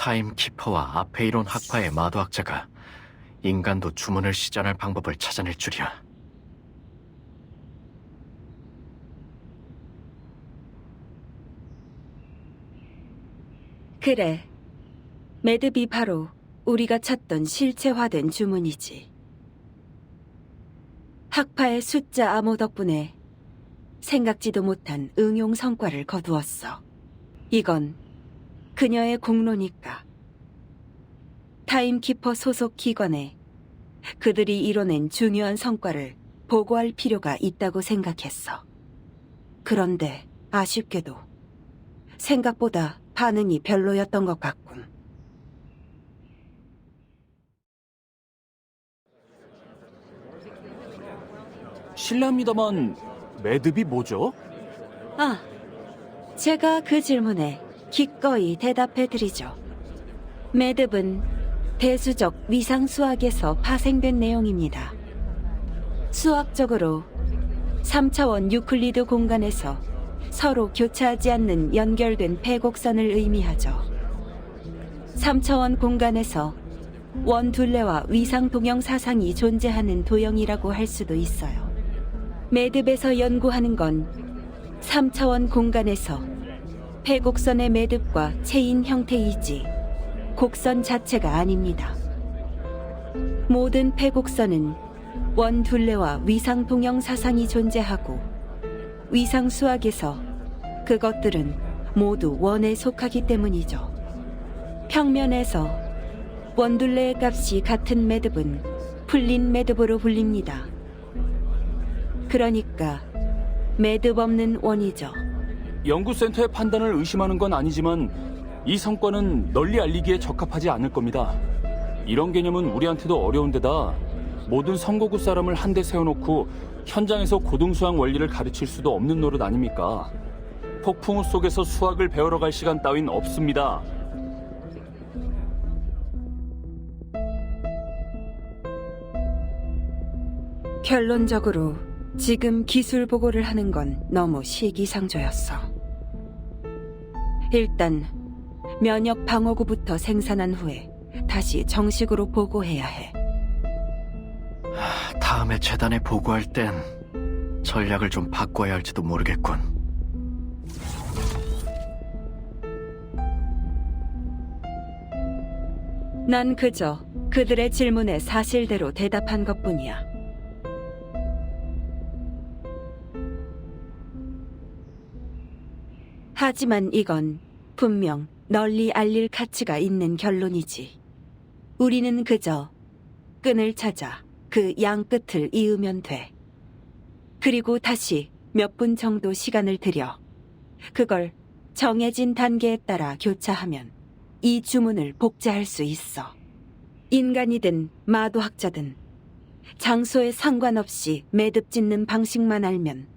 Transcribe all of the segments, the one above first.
타임키퍼와 아페이론 학파의 마도학자가 인간도 주문을 시전할 방법을 찾아낼 줄이야. 그래, 매듭이 바로 우리가 찾던 실체화된 주문이지. 학파의 숫자 암호 덕분에 생각지도 못한 응용 성과를 거두었어. 이건 그녀의 공로니까. 타임키퍼 소속 기관에 그들이 이뤄낸 중요한 성과를 보고할 필요가 있다고 생각했어. 그런데 아쉽게도 생각보다 반응이 별로였던 것 같군. 실례합니다만 매듭이 뭐죠? 아, 제가 그 질문에 기꺼이 대답해드리죠. 매듭은 대수적 위상 수학에서 파생된 내용입니다. 수학적으로 3차원 유클리드 공간에서 서로 교차하지 않는 연결된 패곡선을 의미하죠. 3차원 공간에서 원둘레와 위상 동형 사상이 존재하는 도형이라고 할 수도 있어요. 매듭에서 연구하는 건 3차원 공간에서 패곡선의 매듭과 체인 형태이지 곡선 자체가 아닙니다. 모든 패곡선은 원둘레와 위상 동형 사상이 존재하고 위상 수학에서 그것들은 모두 원에 속하기 때문이죠. 평면에서 원둘레의 값이 같은 매듭은 풀린 매듭으로 불립니다. 그러니까 매듭 없는 원이죠. 연구센터의 판단을 의심하는 건 아니지만 이 성과는 널리 알리기에 적합하지 않을 겁니다. 이런 개념은 우리한테도 어려운데다 모든 선거구 사람을 한데 세워놓고 현장에서 고등수학 원리를 가르칠 수도 없는 노릇 아닙니까? 폭풍우 속에서 수학을 배우러 갈 시간 따윈 없습니다. 결론적으로 지금 기술 보고를 하는 건 너무 시기상조였어. 일단 면역 방어구부터 생산한 후에 다시 정식으로 보고해야 해. 다음에 재단에 보고할 땐 전략을 좀 바꿔야 할지도 모르겠군. 난 그저 그들의 질문에 사실대로 대답한 것뿐이야. 하지만 이건 분명 널리 알릴 가치가 있는 결론이지. 우리는 그저 끈을 찾아 그 양 끝을 이으면 돼. 그리고 다시 몇 분 정도 시간을 들여 그걸 정해진 단계에 따라 교차하면 이 주문을 복제할 수 있어. 인간이든 마도학자든 장소에 상관없이 매듭 짓는 방식만 알면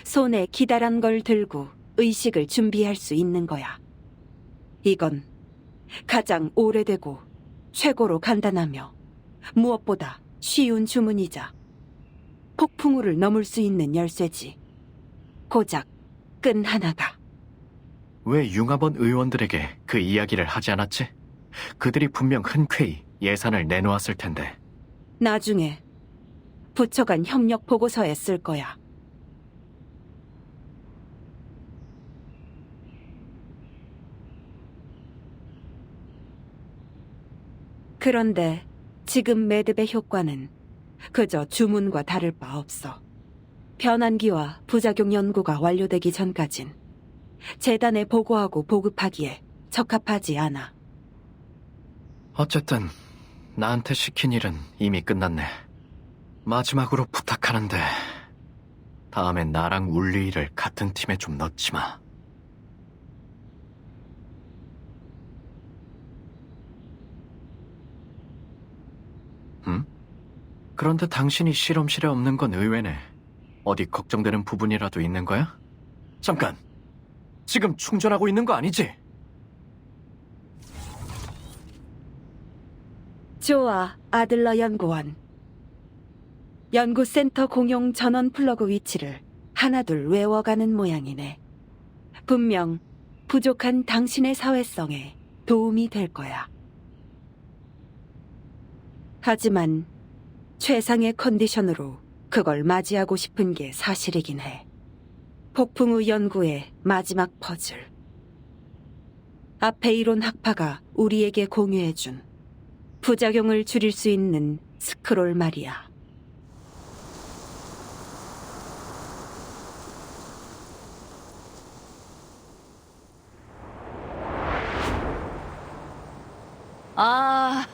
손에 기다란 걸 들고 의식을 준비할 수 있는 거야. 이건 가장 오래되고 최고로 간단하며 무엇보다 쉬운 주문이자 폭풍우를 넘을 수 있는 열쇠지. 고작 끈 하나가. 왜 융합원 의원들에게 그 이야기를 하지 않았지? 그들이 분명 흔쾌히 예산을 내놓았을 텐데. 나중에 부처 간 협력 보고서에 쓸 거야. 그런데 지금 매듭의 효과는 그저 주문과 다를 바 없어. 변환기와 부작용 연구가 완료되기 전까진 재단에 보고하고 보급하기에 적합하지 않아. 어쨌든 나한테 시킨 일은 이미 끝났네. 마지막으로 부탁하는데 다음엔 나랑 울리이를 같은 팀에 좀 넣지 마. 그런데 당신이 실험실에 없는 건 의외네. 어디 걱정되는 부분이라도 있는 거야? 잠깐! 지금 충전하고 있는 거 아니지? 좋아, 아들러 연구원. 연구센터 공용 전원 플러그 위치를 하나둘 외워가는 모양이네. 분명 부족한 당신의 사회성에 도움이 될 거야. 하지만 최상의 컨디션으로 그걸 맞이하고 싶은 게 사실이긴 해. 폭풍 후 연구의 마지막 퍼즐. 아페이론 학파가 우리에게 공유해준 부작용을 줄일 수 있는 스크롤 말이야.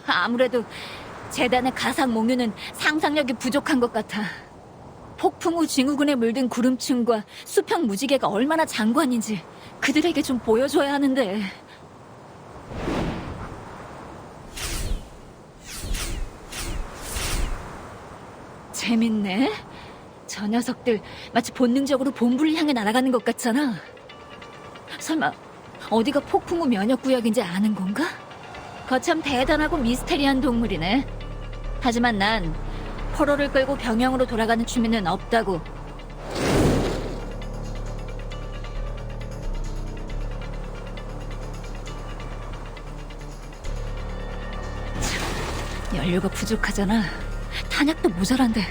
아무래도 재단의 가상 몽유는 상상력이 부족한 것 같아. 폭풍 후 증후군에 물든 구름층과 수평 무지개가 얼마나 장관인지 그들에게 좀 보여줘야 하는데. 재밌네. 저 녀석들 마치 본능적으로 본부를 향해 날아가는 것 같잖아. 설마 어디가 폭풍 후 면역구역인지 아는 건가? 거참 대단하고 미스테리한 동물이네. 하지만 난 포로를 끌고 병영으로 돌아가는 취미는 없다고. 참, 연료가 부족하잖아. 탄약도 모자란데.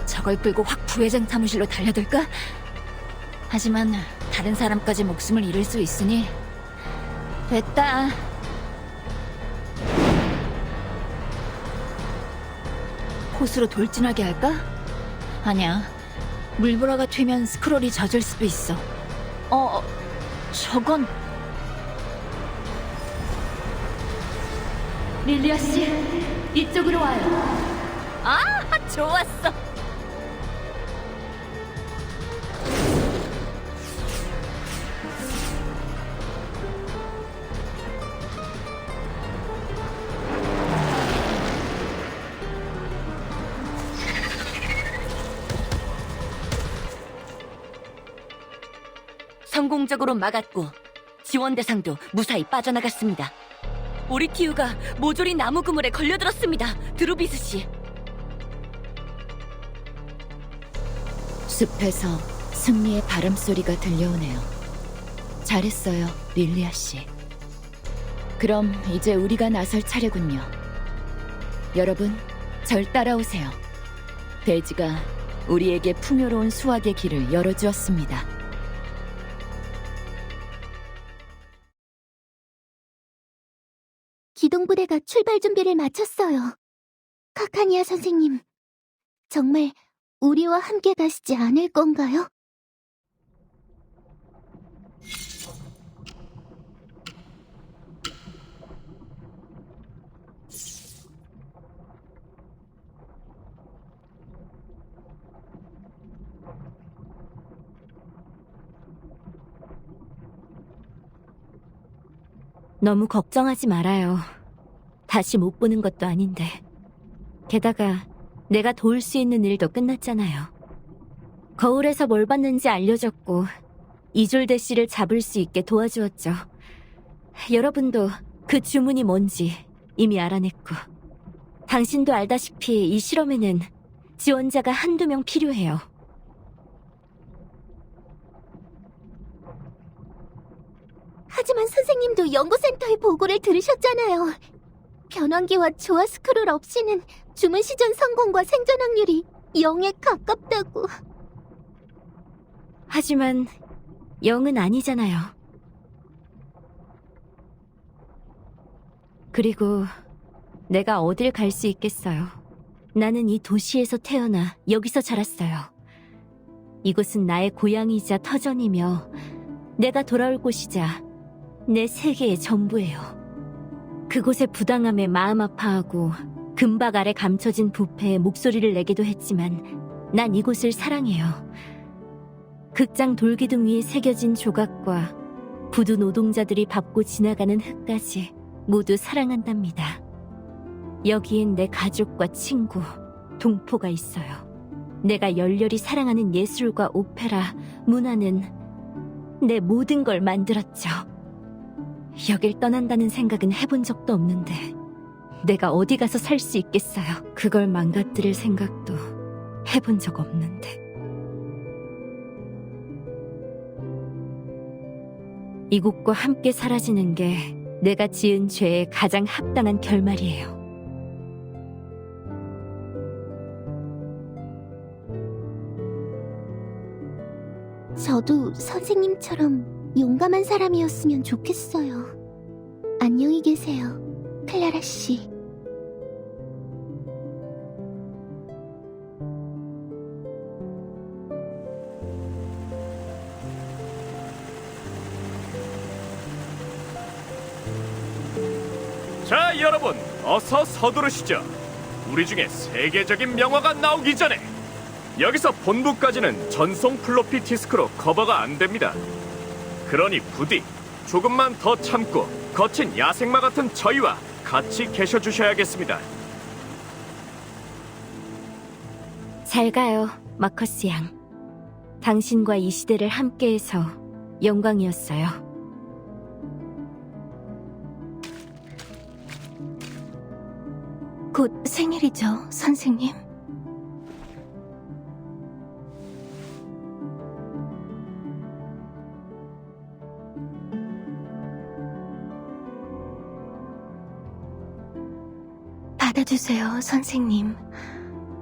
저걸 끌고 확 부회장 사무실로 달려들까? 하지만 다른 사람까지 목숨을 잃을 수 있으니 됐다. 호수로 돌진하게 할까? 아니야. 물보라가 튀면 스크롤이 젖을 수도 있어. 저건... 릴리아 씨, 이쪽으로 와요. 좋았어. 성공적으로 막았고 지원 대상도 무사히 빠져나갔습니다. 우리 티우가 모조리 나무 그물에 걸려들었습니다. 드루비스 씨. 숲에서 승리의 바람소리가 들려오네요. 잘했어요, 릴리아 씨. 그럼 이제 우리가 나설 차례군요. 여러분, 절 따라오세요. 대지가 우리에게 풍요로운 수확의 길을 열어주었습니다. 기동부대가 출발 준비를 마쳤어요. 카카니아 선생님, 정말 우리와 함께 가시지 않을 건가요? 너무 걱정하지 말아요. 다시 못 보는 것도 아닌데. 게다가 내가 도울 수 있는 일도 끝났잖아요. 거울에서 뭘 봤는지 알려줬고 이졸데 씨를 잡을 수 있게 도와주었죠. 여러분도 그 주문이 뭔지 이미 알아냈고. 당신도 알다시피 이 실험에는 지원자가 한두 명 필요해요. 하지만 선생님도 연구센터의 보고를 들으셨잖아요. 변환기와 조화 스크롤 없이는 주문 시전 성공과 생존 확률이 0에 가깝다고. 하지만 0은 아니잖아요. 그리고 내가 어딜 갈 수 있겠어요. 나는 이 도시에서 태어나 여기서 자랐어요. 이곳은 나의 고향이자 터전이며 내가 돌아올 곳이자 내 세계의 전부예요. 그곳의 부당함에 마음 아파하고 금박 아래 감춰진 부패에 목소리를 내기도 했지만 난 이곳을 사랑해요. 극장 돌기둥 위에 새겨진 조각과 부두 노동자들이 밟고 지나가는 흙까지 모두 사랑한답니다. 여기엔 내 가족과 친구, 동포가 있어요. 내가 열렬히 사랑하는 예술과 오페라, 문화는 내 모든 걸 만들었죠. 여길 떠난다는 생각은 해본 적도 없는데 내가 어디 가서 살 수 있겠어요. 그걸 망가뜨릴 생각도 해본 적 없는데. 이곳과 함께 사라지는 게 내가 지은 죄의 가장 합당한 결말이에요. 저도 선생님처럼 용감한 사람이었으면 좋겠어요. 안녕히 계세요, 클라라 씨. 자, 여러분, 어서 서두르시죠. 우리 중에 세계적인 명화가 나오기 전에 여기서 본부까지는 전송 플로피 디스크로 커버가 안 됩니다. 그러니 부디 조금만 더 참고 거친 야생마 같은 저희와 같이 계셔 주셔야겠습니다. 잘 가요, 마커스 양. 당신과 이 시대를 함께해서 영광이었어요. 곧 생일이죠, 선생님. 받아주세요, 선생님.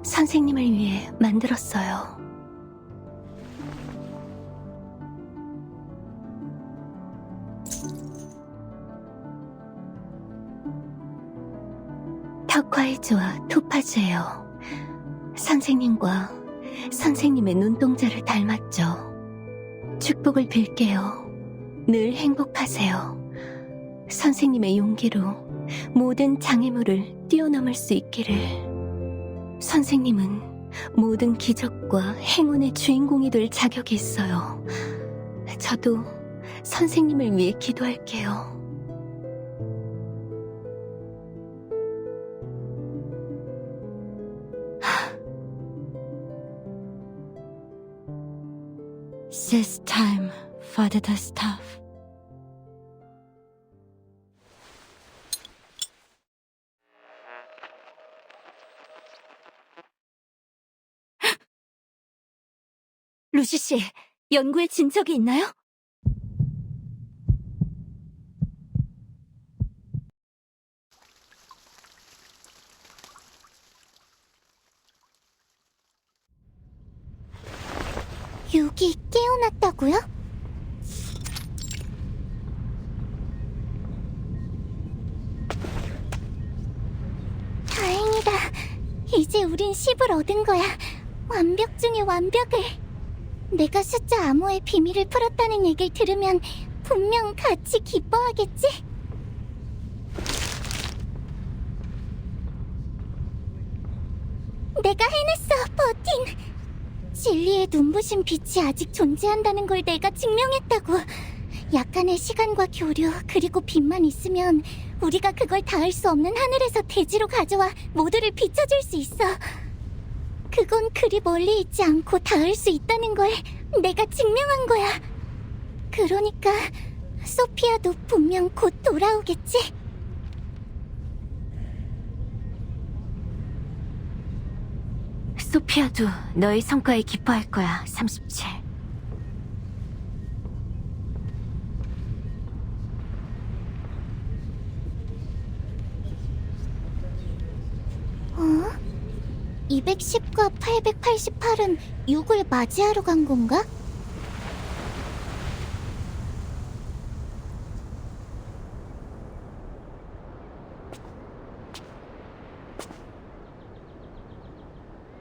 선생님을 위해 만들었어요. 터콰이즈와 토파즈예요. 선생님과 선생님의 눈동자를 닮았죠. 축복을 빌게요. 늘 행복하세요. 선생님의 용기로 모든 장애물을 뛰어넘을 수 있기를. 선생님은 모든 기적과 행운의 주인공이 될 자격이 있어요. 저도 선생님을 위해 기도할게요. This time for the stuff. 루시 씨, 연구에 진척이 있나요? 유기 깨어났다고요? 다행이다. 이제 우린 10을 얻은 거야. 완벽 중의 완벽을. 내가 숫자 암호의 비밀을 풀었다는 얘기를 들으면 분명 같이 기뻐하겠지? 내가 해냈어, 버틴! 진리의 눈부신 빛이 아직 존재한다는 걸 내가 증명했다고. 약간의 시간과 교류 그리고 빛만 있으면 우리가 그걸 닿을 수 없는 하늘에서 대지로 가져와 모두를 비춰줄 수 있어. 그건 그리 멀리 있지 않고 닿을 수 있다는 걸 내가 증명한 거야. 그러니까 소피아도 분명 곧 돌아오겠지? 소피아도 너의 성과에 기뻐할 거야, 37. 어? 210과 888은 6을 맞이하러 간 건가?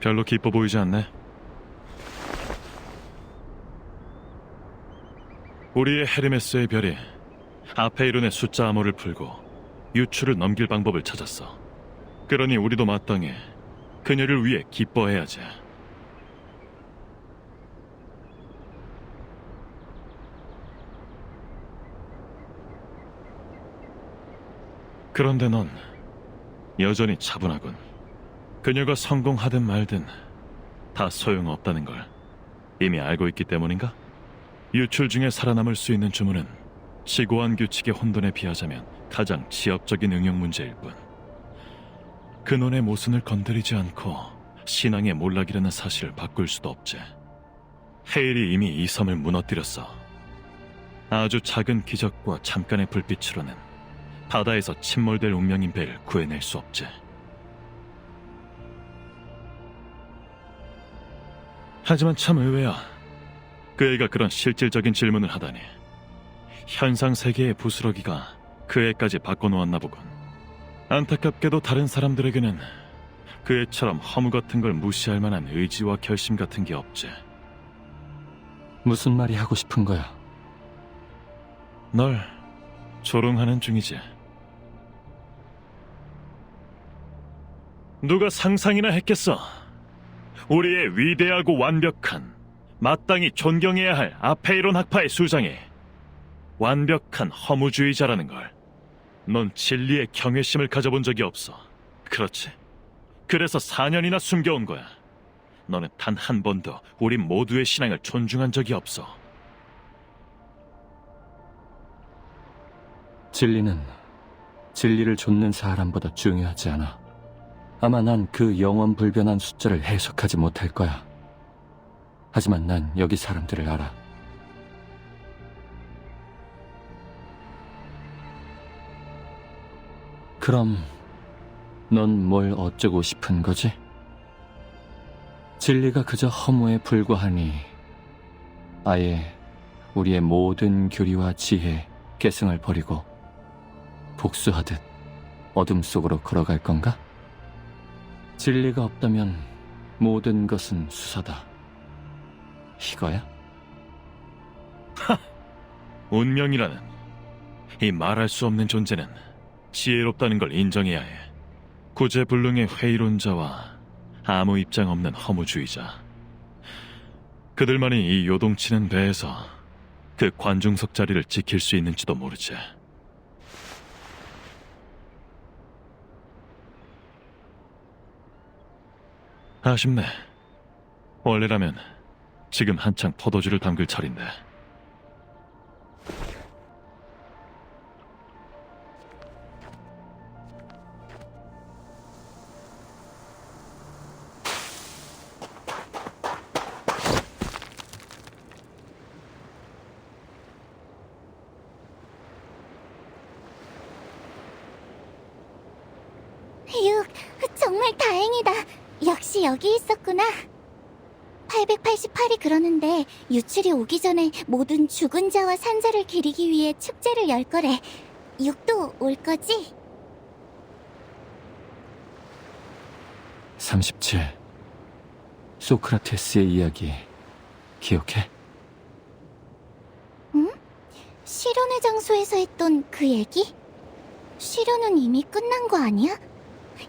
별로 기뻐 보이지 않네. 우리의 헤르메스의 별이 아페이론의 숫자 암호를 풀고 유추를 넘길 방법을 찾았어. 그러니 우리도 마땅히 그녀를 위해 기뻐해야지. 그런데 넌 여전히 차분하군. 그녀가 성공하든 말든 다 소용없다는 걸 이미 알고 있기 때문인가? 유출 중에 살아남을 수 있는 주문은 지고한 규칙의 혼돈에 비하자면 가장 지엽적인 응용 문제일 뿐. 근원의 모순을 건드리지 않고 신앙의 몰락이라는 사실을 바꿀 수도 없지. 헤일이 이미 이 섬을 무너뜨렸어. 아주 작은 기적과 잠깐의 불빛으로는 바다에서 침몰될 운명인 배를 구해낼 수 없지. 하지만 참 의외야. 그 애가 그런 실질적인 질문을 하다니. 현상 세계의 부스러기가 그 애까지 바꿔놓았나 보군. 안타깝게도 다른 사람들에게는 그 애처럼 허무 같은 걸 무시할 만한 의지와 결심 같은 게 없지. 무슨 말이 하고 싶은 거야? 널 조롱하는 중이지. 누가 상상이나 했겠어. 우리의 위대하고 완벽한, 마땅히 존경해야 할 아페이론 학파의 수장이 완벽한 허무주의자라는 걸. 넌 진리의 경외심을 가져본 적이 없어. 그렇지? 그래서 4년이나 숨겨온 거야. 너는 단 한 번도 우리 모두의 신앙을 존중한 적이 없어. 진리는 진리를 좇는 사람보다 중요하지 않아. 아마 난 그 영원 불변한 숫자를 해석하지 못할 거야. 하지만 난 여기 사람들을 알아. 그럼 넌 뭘 어쩌고 싶은 거지? 진리가 그저 허무에 불과하니 아예 우리의 모든 교리와 지혜, 계승을 버리고 복수하듯 어둠 속으로 걸어갈 건가? 진리가 없다면 모든 것은 수사다. 이거야? 운명이라는 이 말할 수 없는 존재는 지혜롭다는 걸 인정해야 해. 구제불능의 회의론자와 아무 입장 없는 허무주의자. 그들만이 이 요동치는 배에서 그 관중석 자리를 지킬 수 있는지도 모르지. 아쉽네. 원래라면 지금 한창 포도주를 담글 차례인데. 휴, 정말 다행이다. 역시 여기 있었구나. 888이 그러는데 유출이 오기 전에 모든 죽은 자와 산자를 기리기 위해 축제를 열 거래. 6도 올 거지? 37. 소크라테스의 이야기 기억해? 응? 실현의 장소에서 했던 그 얘기? 실현은 이미 끝난 거 아니야?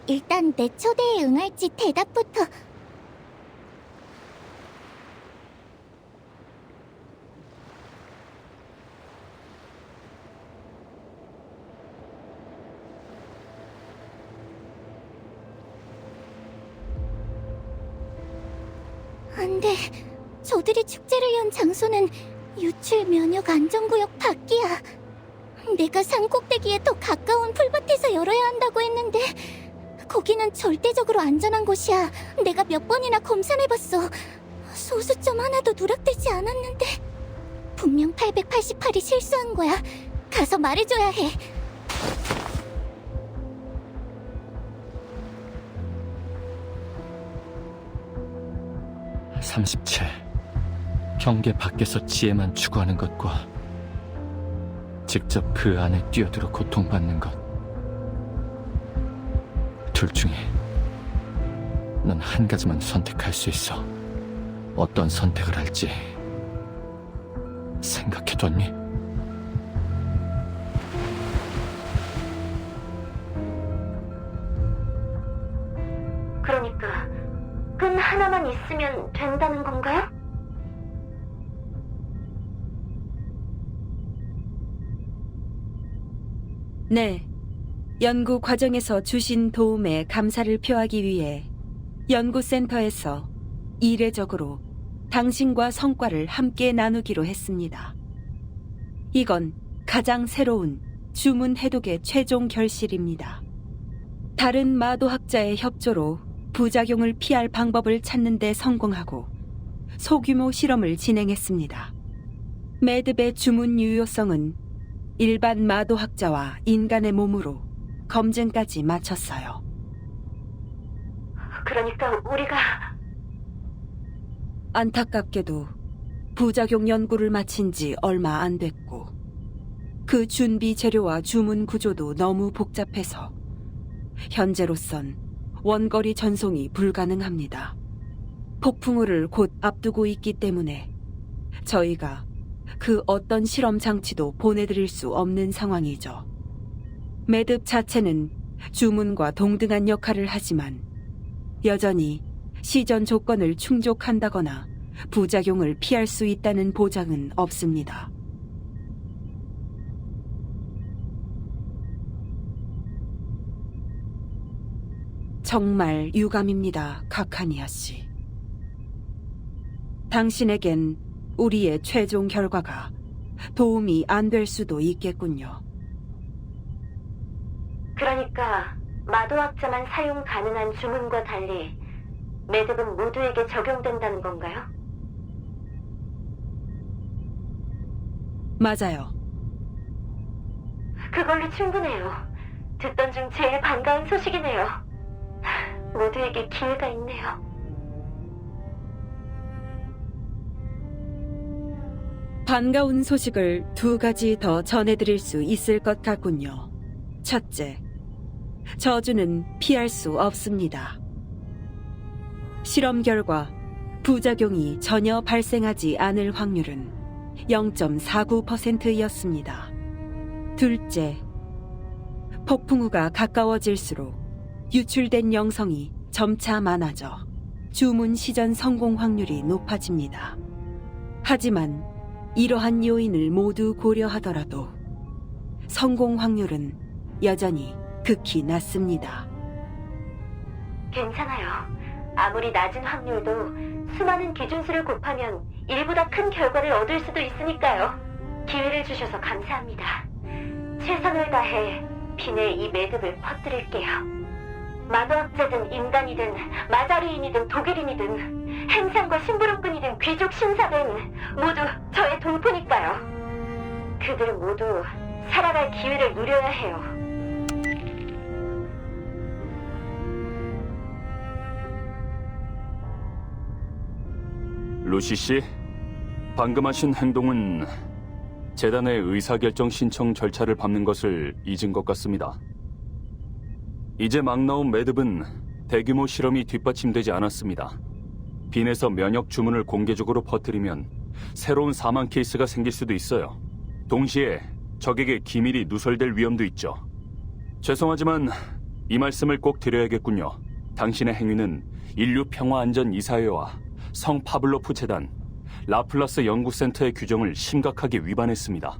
일단 내 초대에 응할지 대답부터. 안 돼. 저들이 축제를 연 장소는 유출 면역 안전구역 밖이야. 내가 산 꼭대기에 더 가까운 풀밭에서 열어야 한다고 했는데 거기는 절대적으로 안전한 곳이야. 내가 몇 번이나 검사해봤어. 소수점 하나도 누락되지 않았는데. 분명 888이 실수한 거야. 가서 말해줘야 해. 아, 37. 경계 밖에서 지혜만 추구하는 것과 직접 그 안에 뛰어들어 고통받는 것. 둘 중에 넌 한 가지만 선택할 수 있어. 어떤 선택을 할지 생각해뒀니? 그러니까 끈 하나만 있으면 된다는 건가요? 네. 연구 과정에서 주신 도움에 감사를 표하기 위해 연구센터에서 이례적으로 당신과 성과를 함께 나누기로 했습니다. 이건 가장 새로운 주문 해독의 최종 결실입니다. 다른 마도학자의 협조로 부작용을 피할 방법을 찾는 데 성공하고 소규모 실험을 진행했습니다. 매듭의 주문 유효성은 일반 마도학자와 인간의 몸으로 검증까지 마쳤어요. 그러니까 우리가 안타깝게도 부작용 연구를 마친 지 얼마 안 됐고 그 준비 재료와 주문 구조도 너무 복잡해서 현재로선 원거리 전송이 불가능합니다. 폭풍우를 곧 앞두고 있기 때문에 저희가 그 어떤 실험 장치도 보내드릴 수 없는 상황이죠. 매듭 자체는 주문과 동등한 역할을 하지만 여전히 시전 조건을 충족한다거나 부작용을 피할 수 있다는 보장은 없습니다. 정말 유감입니다, 카카니아 씨. 당신에겐 우리의 최종 결과가 도움이 안 될 수도 있겠군요. 그러니까 마도학자만 사용 가능한 주문과 달리 매듭은 모두에게 적용된다는 건가요? 맞아요. 그걸로 충분해요. 듣던 중 제일 반가운 소식이네요. 모두에게 기회가 있네요. 반가운 소식을 2가지 더 전해드릴 수 있을 것 같군요. 첫째, 저주는 피할 수 없습니다. 실험 결과 부작용이 전혀 발생하지 않을 확률은 0.49%였습니다. 둘째, 폭풍우가 가까워질수록 유출된 영성이 점차 많아져 주문 시전 성공 확률이 높아집니다. 하지만 이러한 요인을 모두 고려하더라도 성공 확률은 여전히 극히 낮습니다. 괜찮아요. 아무리 낮은 확률도 수많은 기준수를 곱하면 1보다 큰 결과를 얻을 수도 있으니까요. 기회를 주셔서 감사합니다. 최선을 다해 빈의 이 매듭을 퍼뜨릴게요. 마도학자든 인간이든 마자리인이든 독일인이든 행상과 심부름꾼이든 귀족 신사든 모두 저의 동포니까요. 그들 모두 살아갈 기회를 누려야 해요. 루시 씨, 방금 하신 행동은 재단의 의사결정 신청 절차를 밟는 것을 잊은 것 같습니다. 이제 막 나온 매듭은 대규모 실험이 뒷받침되지 않았습니다. 빈에서 면역 주문을 공개적으로 퍼뜨리면 새로운 사망 케이스가 생길 수도 있어요. 동시에 적에게 기밀이 누설될 위험도 있죠. 죄송하지만 이 말씀을 꼭 드려야겠군요. 당신의 행위는 인류평화안전이사회와 성 파블로프 재단, 라플라스 연구센터의 규정을 심각하게 위반했습니다.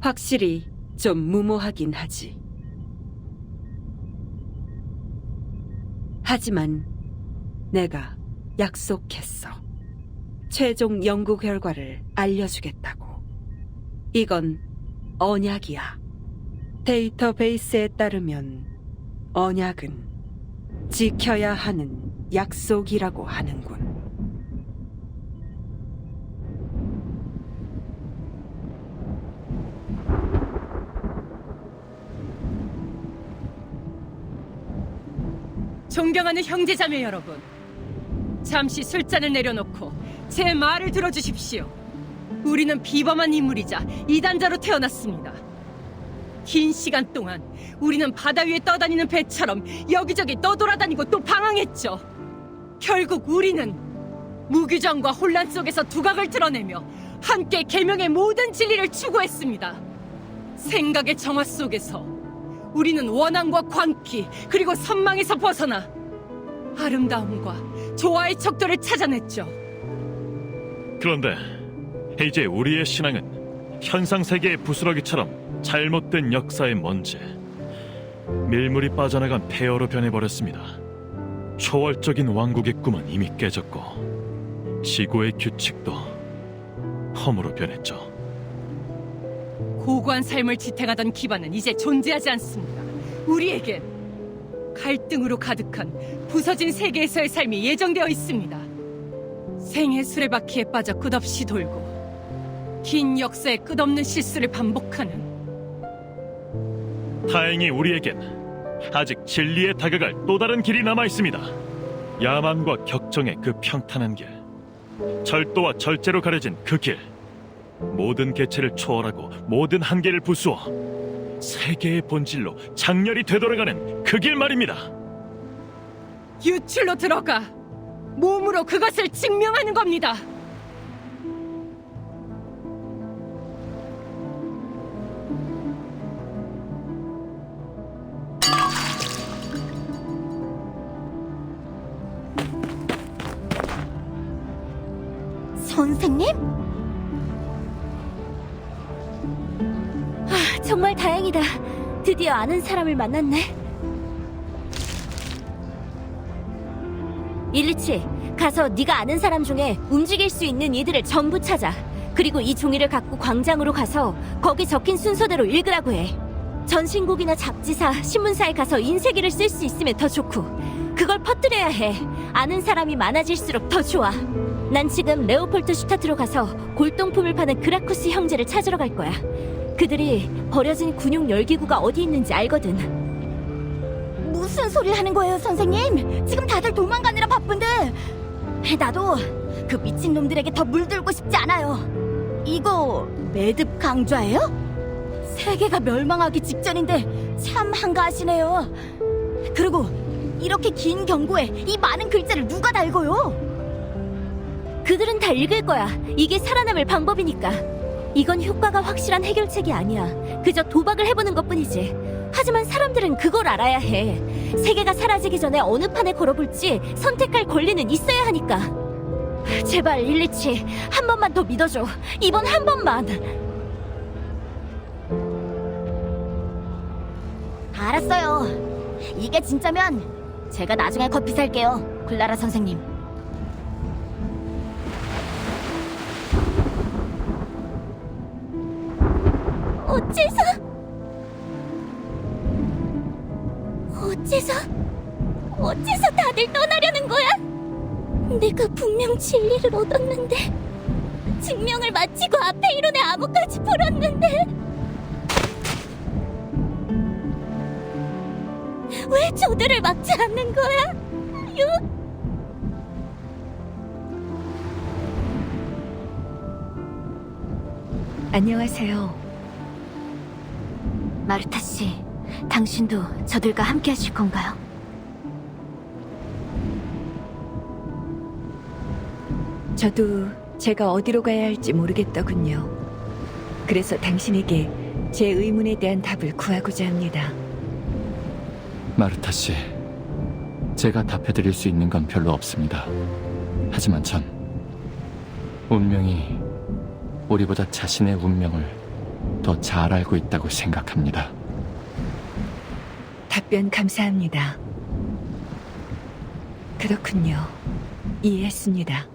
확실히 좀 무모하긴 하지. 하지만 내가 약속했어. 최종 연구 결과를 알려주겠다고. 이건 언약이야. 데이터베이스에 따르면 언약은 지켜야 하는 약속이라고 하는군. 존경하는 형제자매 여러분, 잠시 술잔을 내려놓고 제 말을 들어주십시오. 우리는 비범한 인물이자 이단자로 태어났습니다. 긴 시간 동안 우리는 바다 위에 떠다니는 배처럼 여기저기 떠돌아다니고 또 방황했죠. 결국 우리는 무규정과 혼란 속에서 두각을 드러내며 함께 계명의 모든 진리를 추구했습니다. 생각의 정화 속에서 우리는 원한과 광기 그리고 선망에서 벗어나 아름다움과 조화의 척도를 찾아냈죠. 그런데 이제 우리의 신앙은 현상세계의 부스러기처럼 잘못된 역사의 먼지, 밀물이 빠져나간 폐허로 변해버렸습니다. 초월적인 왕국의 꿈은 이미 깨졌고 지구의 규칙도 허무로 변했죠. 고고한 삶을 지탱하던 기반은 이제 존재하지 않습니다. 우리에겐 갈등으로 가득한 부서진 세계에서의 삶이 예정되어 있습니다. 생의 수레바퀴에 빠져 끝없이 돌고 긴 역사의 끝없는 실수를 반복하는 다행히 우리에겐 아직 진리에 다가갈 또 다른 길이 남아 있습니다. 야만과 격정의 그 평탄한 길, 절도와 절제로 가려진 그 길, 모든 개체를 초월하고 모든 한계를 부수어 세계의 본질로 장렬히 되돌아가는 그 길 말입니다. 유출로 들어가 몸으로 그것을 증명하는 겁니다. 선생님? 정말 다행이다. 드디어 아는 사람을 만났네. 일리치, 가서 네가 아는 사람 중에 움직일 수 있는 이들을 전부 찾아. 그리고 이 종이를 갖고 광장으로 가서 거기 적힌 순서대로 읽으라고 해. 전신국이나 잡지사, 신문사에 가서 인쇄기를 쓸 수 있으면 더 좋고 그걸 퍼뜨려야 해. 아는 사람이 많아질수록 더 좋아. 난 지금 레오폴트 슈타트로 가서 골동품을 파는 그라쿠스 형제를 찾으러 갈 거야. 그들이 버려진 군용 열기구가 어디 있는지 알거든. 무슨 소리를 하는 거예요, 선생님? 지금 다들 도망가느라 바쁜데. 나도 그 미친놈들에게 더 물들고 싶지 않아요. 이거 매듭 강좌예요? 세계가 멸망하기 직전인데 참 한가하시네요. 그리고 이렇게 긴 경고에 이 많은 글자를 누가 다 읽어요? 그들은 다 읽을 거야. 이게 살아남을 방법이니까. 이건 효과가 확실한 해결책이 아니야. 그저 도박을 해보는 것뿐이지. 하지만 사람들은 그걸 알아야 해. 세계가 사라지기 전에 어느 판에 걸어볼지 선택할 권리는 있어야 하니까. 제발 일리치, 한 번만 더 믿어줘. 이번 한 번만. 알았어요. 이게 진짜면 제가 나중에 커피 살게요, 클라라 선생님. 어째서 다들 떠나려는 거야? 내가 분명 진리를 얻었는데, 증명을 마치고 앞에 이론의 암호까지 풀었는데, 왜 저들을 막지 않는 거야? 안녕하세요. 마르타 씨, 당신도 저들과 함께 하실 건가요? 저도 제가 어디로 가야 할지 모르겠더군요. 그래서 당신에게 제 의문에 대한 답을 구하고자 합니다. 마르타 씨, 제가 답해드릴 수 있는 건 별로 없습니다. 하지만 전 운명이 우리보다 자신의 운명을 더 잘 알고 있다고 생각합니다. 답변 감사합니다. 그렇군요. 이해했습니다.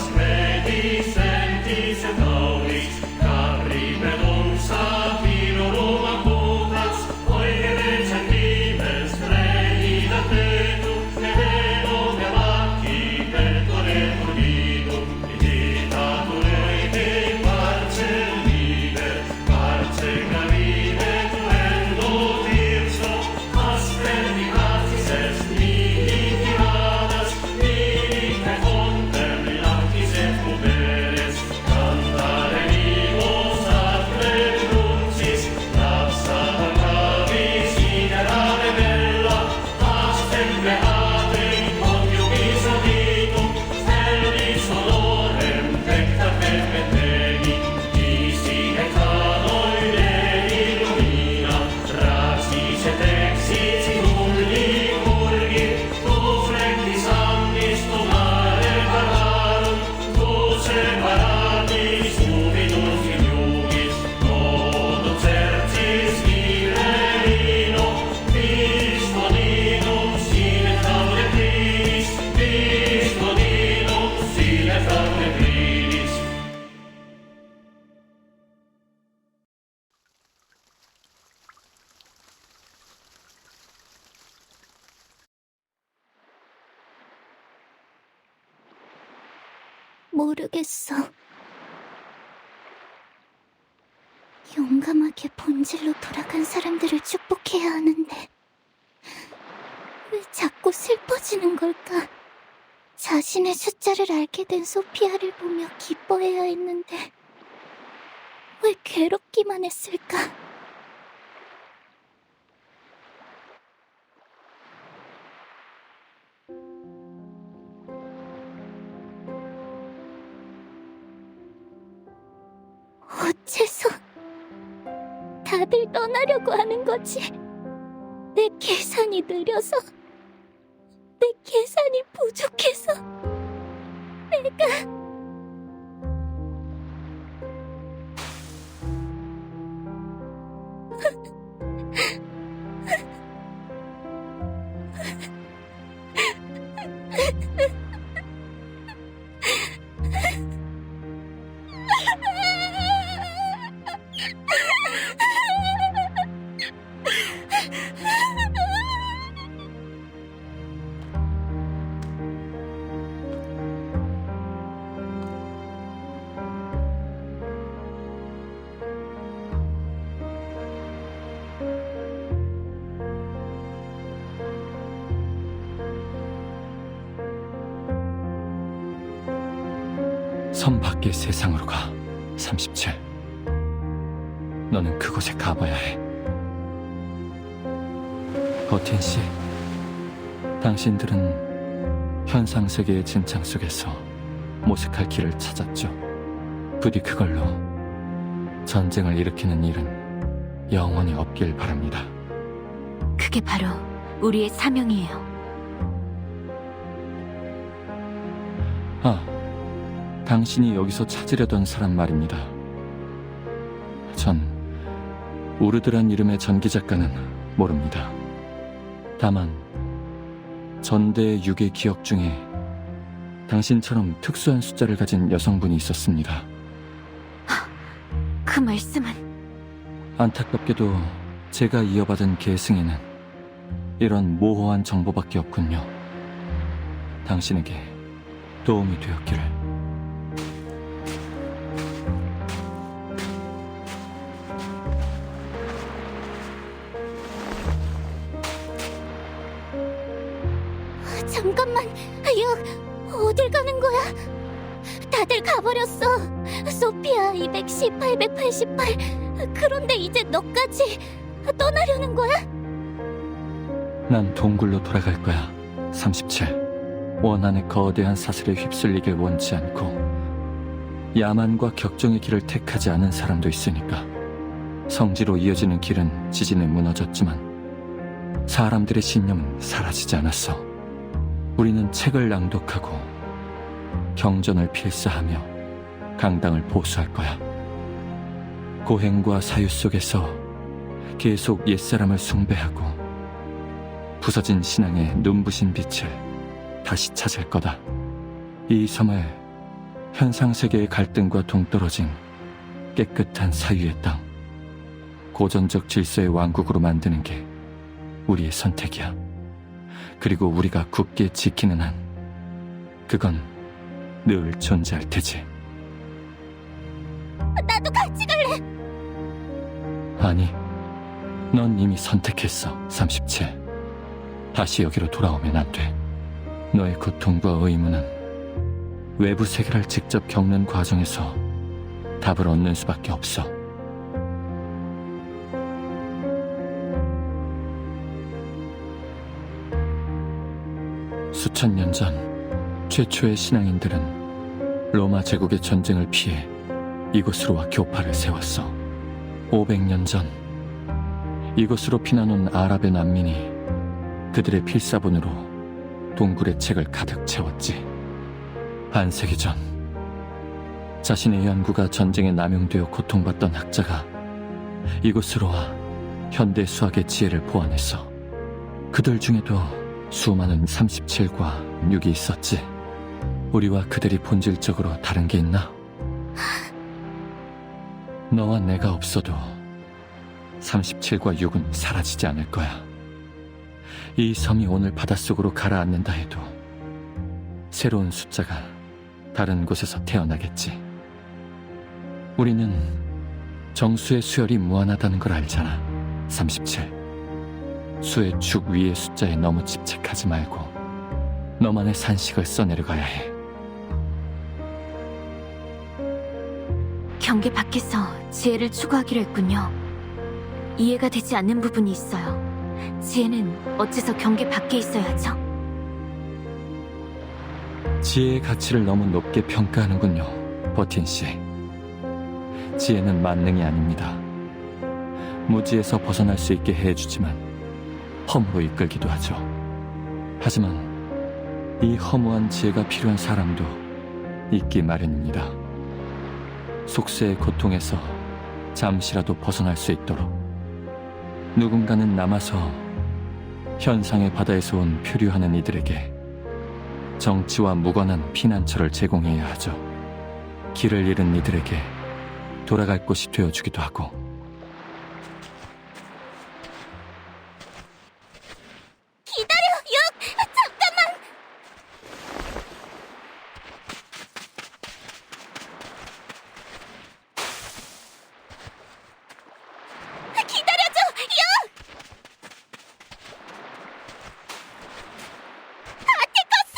Senti, senti, senti, 모르겠어. 용감하게 본질로 돌아간 사람들을 축복해야 하는데 왜 자꾸 슬퍼지는 걸까? 자신의 숫자를 알게 된 소피아를 보며 기뻐해야 했는데 왜 괴롭기만 했을까? 어째서 다들 떠나려고 하는 거지? 내 계산이 느려서, 내 계산이 부족해서, 내가... 섬 밖의 세상으로 가. 37. 너는 그곳에 가봐야 해. 버틴 씨, 당신들은 현상 세계의 진창 속에서 모색할 길을 찾았죠. 부디 그걸로 전쟁을 일으키는 일은 영원히 없길 바랍니다. 그게 바로 우리의 사명이에요. 당신이 여기서 찾으려던 사람 말입니다. 전 우르드란 이름의 전기 작가는 모릅니다. 다만 전대의 유괴 기억 중에 당신처럼 특수한 숫자를 가진 여성분이 있었습니다. 그 말씀은... 안타깝게도 제가 이어받은 계승에는 이런 모호한 정보밖에 없군요. 당신에게 도움이 되었기를. 잠깐만, 어딜 가는 거야? 다들 가버렸어. 소피아 210, 888. 그런데 이제 너까지 떠나려는 거야? 난 동굴로 돌아갈 거야. 37. 원한의 거대한 사슬에 휩쓸리길 원치 않고 야만과 격정의 길을 택하지 않은 사람도 있으니까. 성지로 이어지는 길은 지진에 무너졌지만 사람들의 신념은 사라지지 않았어. 우리는 책을 낭독하고 경전을 필사하며 강당을 보수할 거야. 고행과 사유 속에서 계속 옛사람을 숭배하고 부서진 신앙의 눈부신 빛을 다시 찾을 거다. 이 섬을 현상세계의 갈등과 동떨어진 깨끗한 사유의 땅, 고전적 질서의 왕국으로 만드는 게 우리의 선택이야. 그리고 우리가 굳게 지키는 한 그건 늘 존재할 테지. 나도 같이 갈래. 아니, 넌 이미 선택했어. 37. 다시 여기로 돌아오면 안 돼. 너의 고통과 의무는 외부 세계를 직접 겪는 과정에서 답을 얻는 수밖에 없어. 수천 년 전 최초의 신앙인들은 로마 제국의 전쟁을 피해 이곳으로 와 교파를 세웠어. 500년 전 이곳으로 피난온 아랍의 난민이 그들의 필사본으로 동굴의 책을 가득 채웠지. 반세기 전 자신의 연구가 전쟁에 남용되어 고통받던 학자가 이곳으로 와 현대 수학의 지혜를 보완했어. 그들 중에도 수많은 37과 6이 있었지. 우리와 그들이 본질적으로 다른 게 있나? 너와 내가 없어도 37과 6은 사라지지 않을 거야. 이 섬이 오늘 바닷속으로 가라앉는다 해도 새로운 숫자가 다른 곳에서 태어나겠지. 우리는 정수의 수열이 무한하다는 걸 알잖아. 37. 수의 축 위의 숫자에 너무 집착하지 말고 너만의 산식을 써내려가야 해. 경계 밖에서 지혜를 추구하기로 했군요. 이해가 되지 않는 부분이 있어요. 지혜는 어째서 경계 밖에 있어야 하죠? 지혜의 가치를 너무 높게 평가하는군요, 버틴 씨. 지혜는 만능이 아닙니다. 무지에서 벗어날 수 있게 해주지만 허무로 이끌기도 하죠. 하지만 이 허무한 지혜가 필요한 사람도 있기 마련입니다. 속세의 고통에서 잠시라도 벗어날 수 있도록 누군가는 남아서 현상의 바다에서 온 표류하는 이들에게 정치와 무관한 피난처를 제공해야 하죠. 길을 잃은 이들에게 돌아갈 곳이 되어주기도 하고. 기다려, 육! 잠깐만! 기다려줘, 육! 아티커스!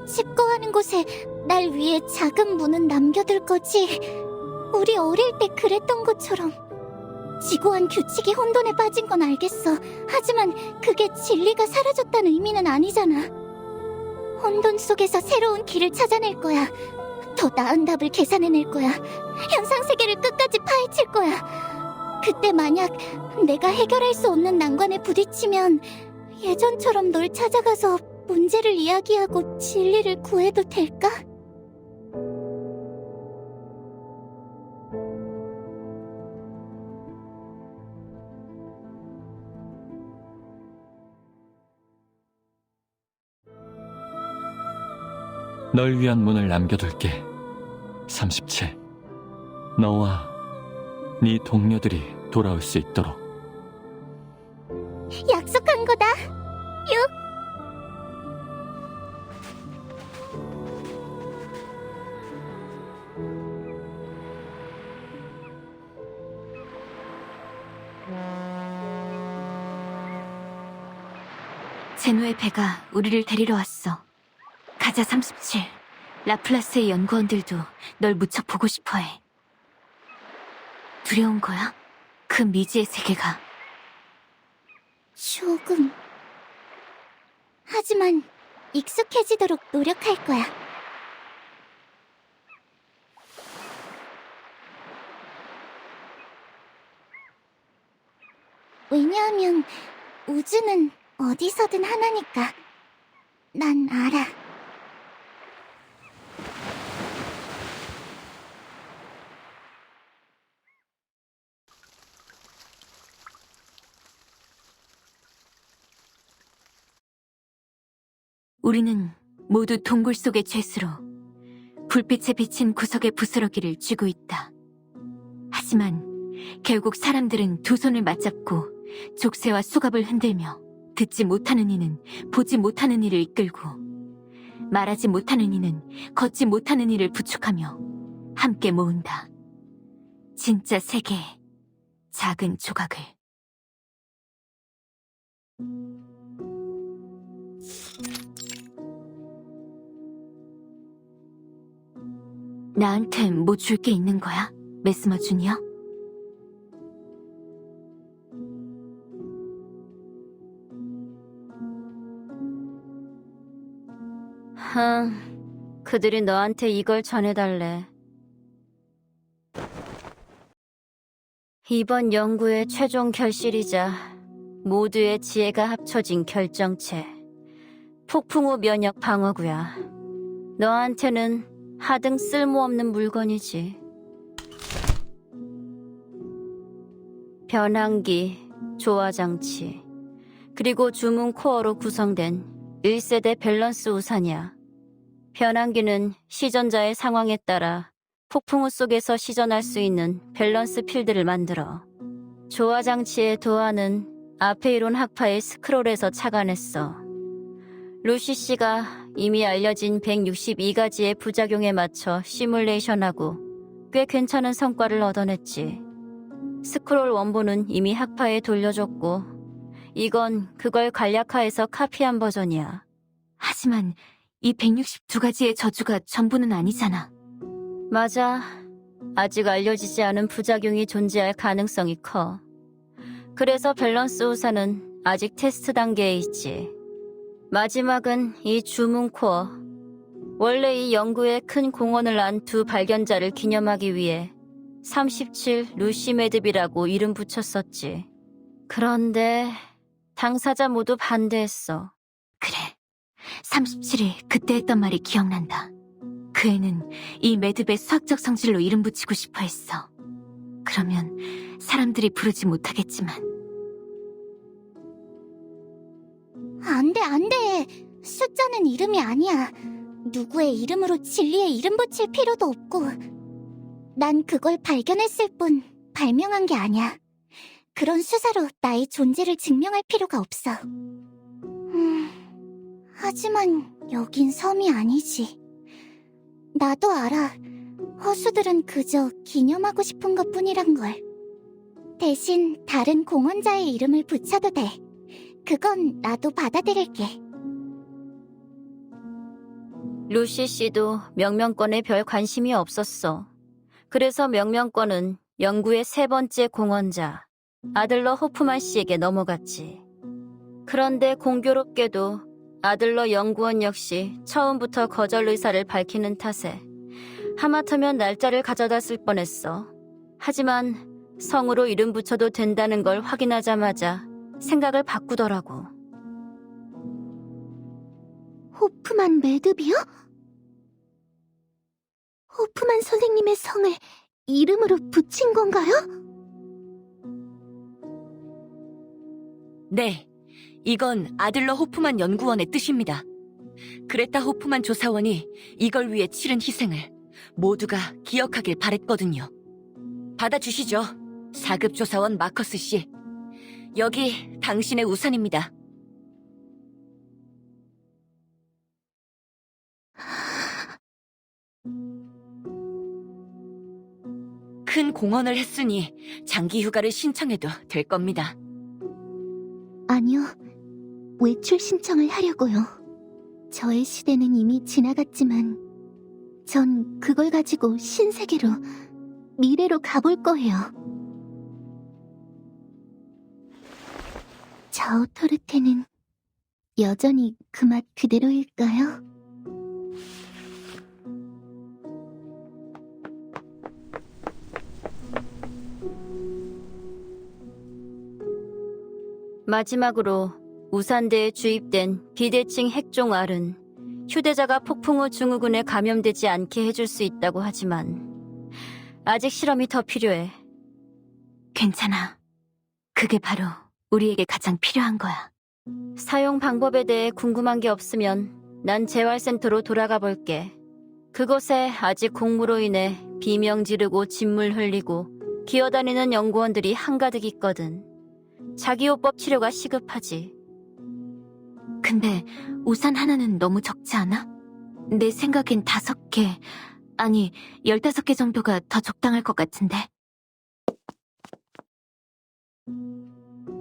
집거하는 곳에 날 위해 작은 문은 남겨둘 거지. 우리 어릴 때 그랬던 것처럼. 지고한 규칙이 혼돈에 빠진 건 알겠어. 하지만 그게 진리가 사라졌다는 의미는 아니잖아. 혼돈 속에서 새로운 길을 찾아낼 거야. 더 나은 답을 계산해낼 거야. 현상세계를 끝까지 파헤칠 거야. 그때 만약 내가 해결할 수 없는 난관에 부딪히면 예전처럼 널 찾아가서 문제를 이야기하고 진리를 구해도 될까? 널 위한 문을 남겨둘게. 37. 너와 네 동료들이 돌아올 수 있도록. 약속한 거다. 육. 제노의 배가 우리를 데리러 왔어. 가자, 37. 라플라스의 연구원들도 널 무척 보고 싶어해. 두려운 거야? 그 미지의 세계가. 조금. 하지만 익숙해지도록 노력할 거야. 왜냐하면 우주는 어디서든 하나니까. 난 알아. 우리는 모두 동굴 속의 죄수로 불빛에 비친 구석의 부스러기를 쥐고 있다. 하지만 결국 사람들은 두 손을 맞잡고 족쇄와 수갑을 흔들며 듣지 못하는 이는 보지 못하는 이를 이끌고 말하지 못하는 이는 걷지 못하는 이를 부축하며 함께 모은다. 진짜 세계의 작은 조각을. 나한테 뭐 줄 게 있는 거야? 메스머 주니어? 그들이 너한테 이걸 전해달래. 이번 연구의 최종 결실이자 모두의 지혜가 합쳐진 결정체. 폭풍우 면역 방어구야. 너한테는 하등 쓸모없는 물건이지. 변환기, 조화장치, 그리고 주문 코어로 구성된 1세대 밸런스 우산이야. 변환기는 시전자의 상황에 따라 폭풍우 속에서 시전할 수 있는 밸런스 필드를 만들어. 조화장치의 도안은 아페이론 학파의 스크롤에서 착안했어. 루시 씨가 이미 알려진 162가지의 부작용에 맞춰 시뮬레이션하고 꽤 괜찮은 성과를 얻어냈지. 스크롤 원본은 이미 학파에 돌려줬고 이건 그걸 간략화해서 카피한 버전이야. 하지만 이 162가지의 저주가 전부는 아니잖아. 맞아. 아직 알려지지 않은 부작용이 존재할 가능성이 커. 그래서 밸런스 우산은 아직 테스트 단계에 있지. 마지막은 이 주문 코어. 원래 이 연구에 큰 공헌을 한 두 발견자를 기념하기 위해 37 루시 매듭이라고 이름 붙였었지. 그런데 당사자 모두 반대했어. 그래. 37이 그때 했던 말이 기억난다. 그 애는 이 매듭의 수학적 성질로 이름 붙이고 싶어 했어. 그러면 사람들이 부르지 못하겠지만. 안 돼. 숫자는 이름이 아니야. 누구의 이름으로 진리의 이름 붙일 필요도 없고. 난 그걸 발견했을 뿐 발명한 게 아니야. 그런 수사로 나의 존재를 증명할 필요가 없어. 하지만 여긴 섬이 아니지. 나도 알아. 허수들은 그저 기념하고 싶은 것뿐이란 걸. 대신 다른 공헌자의 이름을 붙여도 돼. 그건 나도 받아들일게. 루시 씨도 명명권에 별 관심이 없었어. 그래서 명명권은 연구의 세 번째 공헌자 아들러 호프만 씨에게 넘어갔지. 그런데 공교롭게도 아들러 연구원 역시 처음부터 거절 의사를 밝히는 탓에 하마터면 날짜를 가져다 쓸 뻔했어. 하지만 성으로 이름 붙여도 된다는 걸 확인하자마자 생각을 바꾸더라고. 호프만 매듭이요? 호프만 선생님의 성을 이름으로 붙인 건가요? 네, 이건 아들러 호프만 연구원의 뜻입니다. 그레타 호프만 조사원이 이걸 위해 치른 희생을 모두가 기억하길 바랬거든요. 받아주시죠, 4급 조사원 마커스 씨. 여기 당신의 우산입니다. 큰 공헌을 했으니 장기 휴가를 신청해도 될 겁니다. 아니요. 외출 신청을 하려고요. 저의 시대는 이미 지나갔지만 전 그걸 가지고 신세계로, 미래로 가볼 거예요. 자오토르테는 여전히 그 맛 그대로일까요? 마지막으로 우산대에 주입된 비대칭 핵종 R은 휴대자가 폭풍우 증후군에 감염되지 않게 해줄 수 있다고 하지만 아직 실험이 더 필요해. 괜찮아. 그게 바로 우리에게 가장 필요한 거야. 사용 방법에 대해 궁금한 게 없으면 난 재활센터로 돌아가 볼게. 그곳에 아직 공무로 인해 비명 지르고 진물 흘리고 기어다니는 연구원들이 한가득 있거든. 자기요법 치료가 시급하지. 근데 우산 하나는 너무 적지 않아? 내 생각엔 5개, 아니 15개 정도가 더 적당할 것 같은데.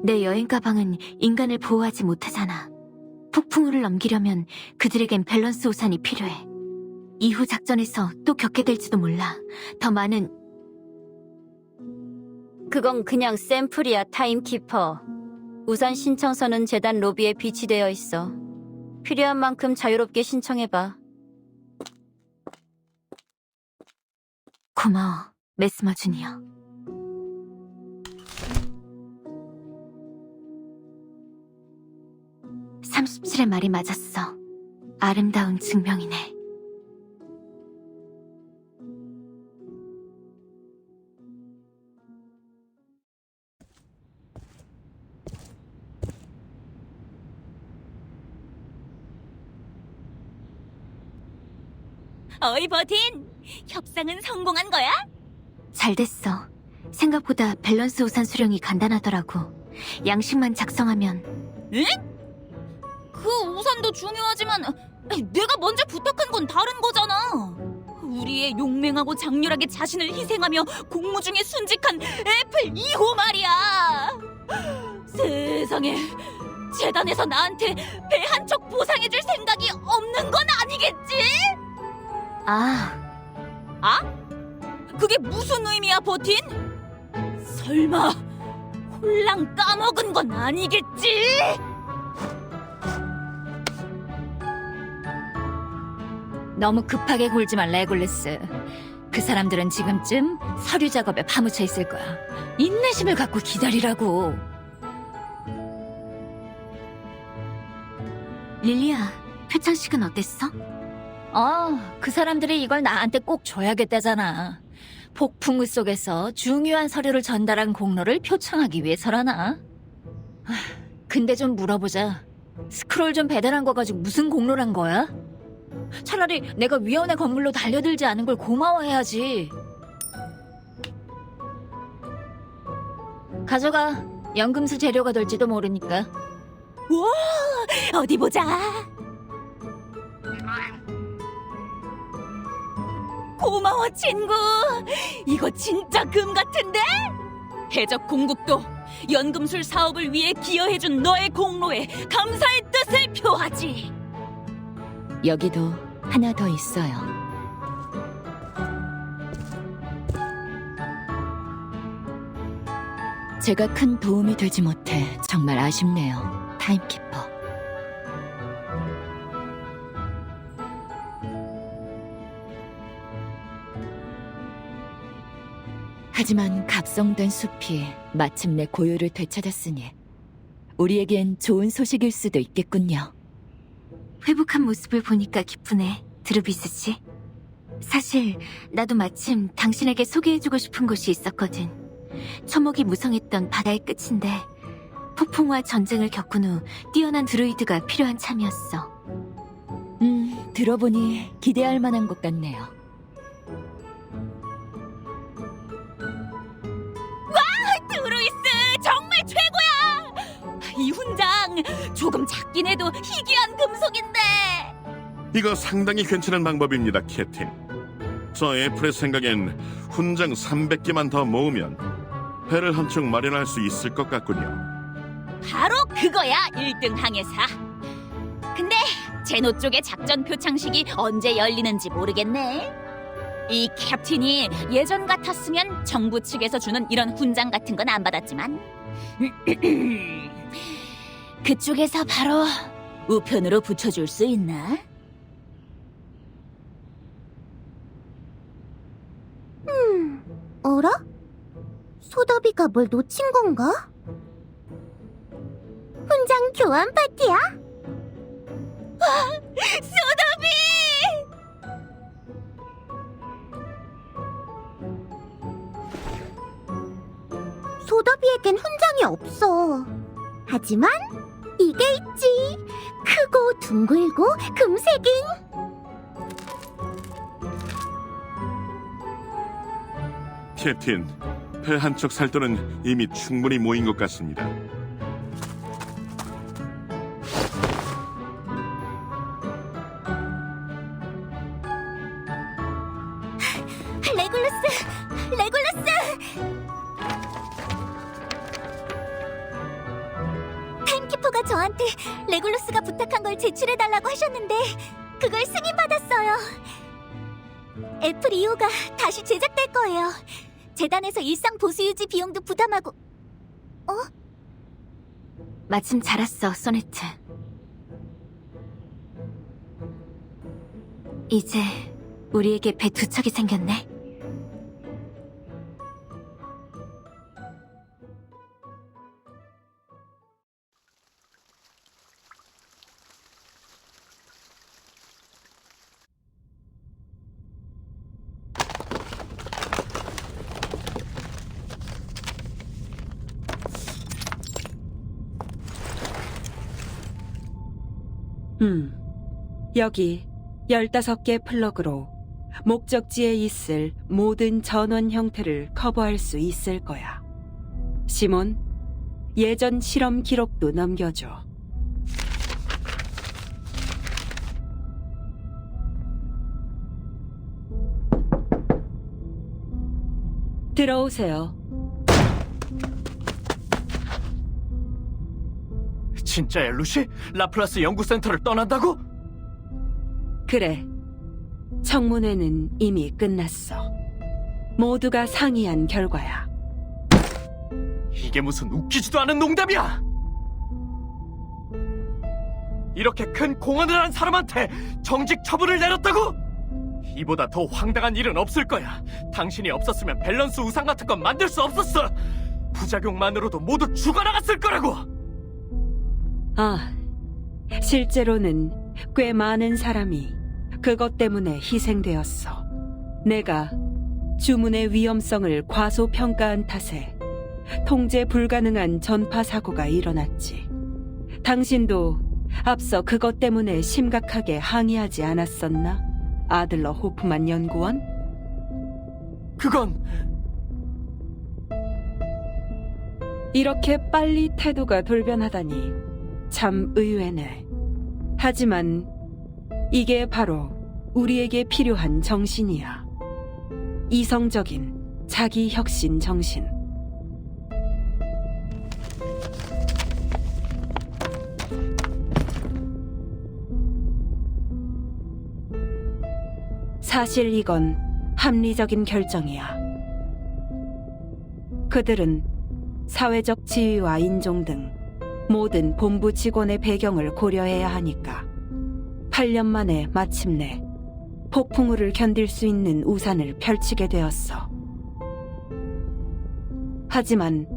내 여행 가방은 인간을 보호하지 못하잖아. 폭풍우를 넘기려면 그들에겐 밸런스 우산이 필요해. 이후 작전에서 또 겪게 될지도 몰라. 더 많은... 그건 그냥 샘플이야, 타임키퍼. 우산 신청서는 재단 로비에 비치되어 있어. 필요한 만큼 자유롭게 신청해봐. 고마워, 메스머 주니어. (37의) 말이 맞았어. 아름다운 증명이네. 어이 버틴, 협상은 성공한 거야? 잘 됐어. 생각보다 밸런스 우산 수령이 간단하더라고. 양식만 작성하면. 응? 그 우산도 중요하지만 내가 먼저 부탁한 건 다른 거잖아. 우리의 용맹하고 장렬하게 자신을 희생하며 공무 중에 순직한 애플 2호 말이야. 세상에, 재단에서 나한테 배 한 척 보상해줄 생각이 없는 건 아니겠지? 아, 그게 무슨 의미야, 버틴? 설마 홀랑 까먹은 건 아니겠지? 너무 급하게 굴지 마, 레굴루스. 그 사람들은 지금쯤 서류 작업에 파묻혀 있을 거야. 인내심을 갖고 기다리라고. 릴리야, 표창식은 어땠어? 그 사람들이 이걸 나한테 꼭 줘야겠다잖아. 폭풍우 속에서 중요한 서류를 전달한 공로를 표창하기 위해서라나. 근데 좀 물어보자. 스크롤 좀 배달한 거 가지고 무슨 공로란 거야? 차라리 내가 위원회 건물로 달려들지 않은 걸 고마워해야지. 가져가. 연금술 재료가 될지도 모르니까. 와, 어디 보자. 고마워, 친구. 이거 진짜 금 같은데? 해적 공국도 연금술 사업을 위해 기여해준 너의 공로에 감사의 뜻을 표하지. 여기도 하나 더 있어요. 제가 큰 도움이 되지 못해 정말 아쉽네요, 타임키퍼. 하지만 각성된 숲이 마침내 고요를 되찾았으니 우리에겐 좋은 소식일 수도 있겠군요. 회복한 모습을 보니까 기쁘네, 드루비스지. 사실 나도 마침 당신에게 소개해주고 싶은 곳이 있었거든. 초목이 무성했던 바다의 끝인데 폭풍과 전쟁을 겪은 후 뛰어난 드루이드가 필요한 참이었어. 들어보니 기대할 만한 것 같네요. 드루이스 정말 최고야! 이 훈장 조금 작긴 해도 희귀한 금속인데. 이거 상당히 괜찮은 방법입니다, 캡틴. 저 애플의 생각엔 훈장 300개만 더 모으면 배를 한 척 마련할 수 있을 것 같군요. 바로 그거야, 1등 항해사. 근데 제노 쪽의 작전 표창식이 언제 열리는지 모르겠네. 이 캡틴이 예전 같았으면 정부 측에서 주는 이런 훈장 같은 건 안 받았지만 그쪽에서 바로 우편으로 붙여줄 수 있나? 어라? 소더비가 뭘 놓친 건가? 훈장 교환 파티야? 소더비! 소더비에겐 훈장이 없어. 하지만 이게 있지. 크고 둥글고 금색인. 캡틴, 배 한 척 살 돈은 이미 충분히 모인 것 같습니다. 레굴루스! 타임키퍼가 저한테 레굴루스가 부탁한 걸 제출해달라고 하셨는데 그걸 승인받았어요. 애플 2호가 다시 제작될 거예요. 재단에서 일상 보수 유지 비용도 부담하고. 마침 잘 왔어, 소네트. 이제 우리에게 배 두 척이 생겼네. 여기 15개 플러그로 목적지에 있을 모든 전원 형태를 커버할 수 있을 거야. 시몬, 예전 실험 기록도 넘겨줘. 들어오세요. 진짜야, 루시? 라플라스 연구센터를 떠난다고? 그래. 청문회는 이미 끝났어. 모두가 상의한 결과야. 이게 무슨 웃기지도 않은 농담이야! 이렇게 큰 공헌을 한 사람한테 정직 처분을 내렸다고? 이보다 더 황당한 일은 없을 거야. 당신이 없었으면 밸런스 우상 같은 건 만들 수 없었어. 부작용만으로도 모두 죽어나갔을 거라고. 아, 실제로는 꽤 많은 사람이 그것 때문에 희생되었어. 내가 주문의 위험성을 과소평가한 탓에 통제 불가능한 전파 사고가 일어났지. 당신도 앞서 그것 때문에 심각하게 항의하지 않았었나? 아들러 호프만 연구원? 그건... 이렇게 빨리 태도가 돌변하다니 참 의외네. 하지만 이게 바로 우리에게 필요한 정신이야. 이성적인 자기 혁신 정신. 사실 이건 합리적인 결정이야. 그들은 사회적 지위와 인종 등 모든 본부 직원의 배경을 고려해야 하니까 8년 만에 마침내 폭풍우를 견딜 수 있는 우산을 펼치게 되었어. 하지만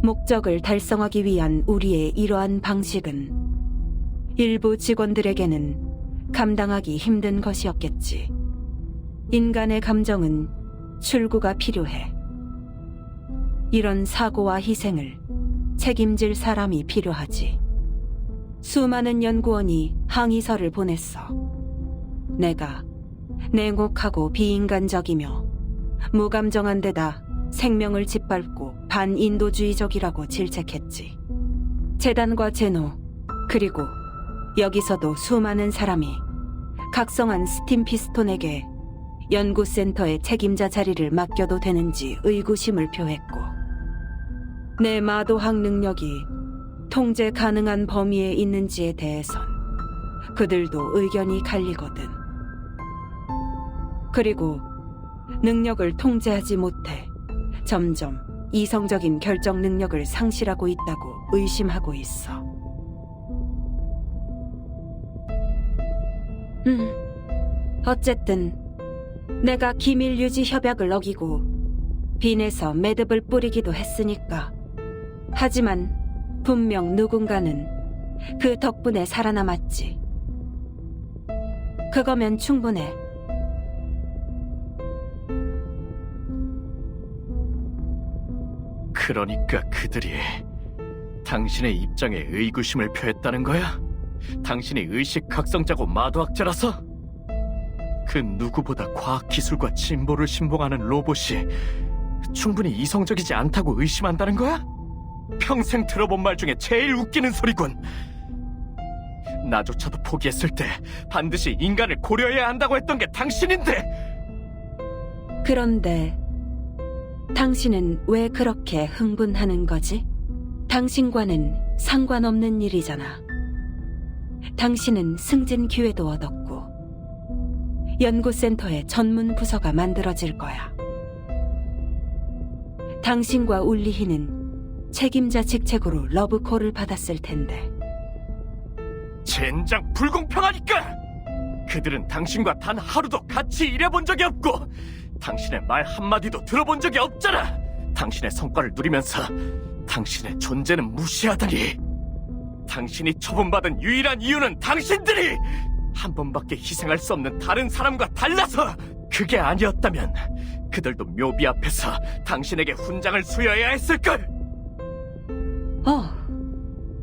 목적을 달성하기 위한 우리의 이러한 방식은 일부 직원들에게는 감당하기 힘든 것이었겠지. 인간의 감정은 출구가 필요해. 이런 사고와 희생을 책임질 사람이 필요하지. 수많은 연구원이 항의서를 보냈어. 내가 냉혹하고 비인간적이며 무감정한 데다 생명을 짓밟고 반인도주의적이라고 질책했지. 재단과 제노, 그리고 여기서도 수많은 사람이 각성한 스팀 피스톤에게 연구센터의 책임자 자리를 맡겨도 되는지 의구심을 표했고, 내 마도학 능력이 통제 가능한 범위에 있는지에 대해선 그들도 의견이 갈리거든. 그리고 능력을 통제하지 못해 점점 이성적인 결정 능력을 상실하고 있다고 의심하고 있어. 어쨌든 내가 기밀 유지 협약을 어기고 빈에서 매듭을 뿌리기도 했으니까. 하지만 분명 누군가는 그 덕분에 살아남았지. 그거면 충분해. 그러니까 그들이 당신의 입장에 의구심을 표했다는 거야? 당신이 의식각성자고 마도학자라서? 그 누구보다 과학기술과 진보를 신봉하는 로봇이 충분히 이성적이지 않다고 의심한다는 거야? 평생 들어본 말 중에 제일 웃기는 소리군. 나조차도 포기했을 때 반드시 인간을 고려해야 한다고 했던 게 당신인데! 그런데 당신은 왜 그렇게 흥분하는 거지? 당신과는 상관없는 일이잖아. 당신은 승진 기회도 얻었고 연구센터에 전문 부서가 만들어질 거야. 당신과 울리히는 책임자 직책으로 러브콜을 받았을 텐데. 젠장 불공평하니까! 그들은 당신과 단 하루도 같이 일해본 적이 없고 당신의 말 한마디도 들어본 적이 없잖아! 당신의 성과를 누리면서 당신의 존재는 무시하다니! 당신이 처분받은 유일한 이유는 당신들이 한 번밖에 희생할 수 없는 다른 사람과 달라서! 그게 아니었다면 그들도 묘비 앞에서 당신에게 훈장을 수여해야 했을걸!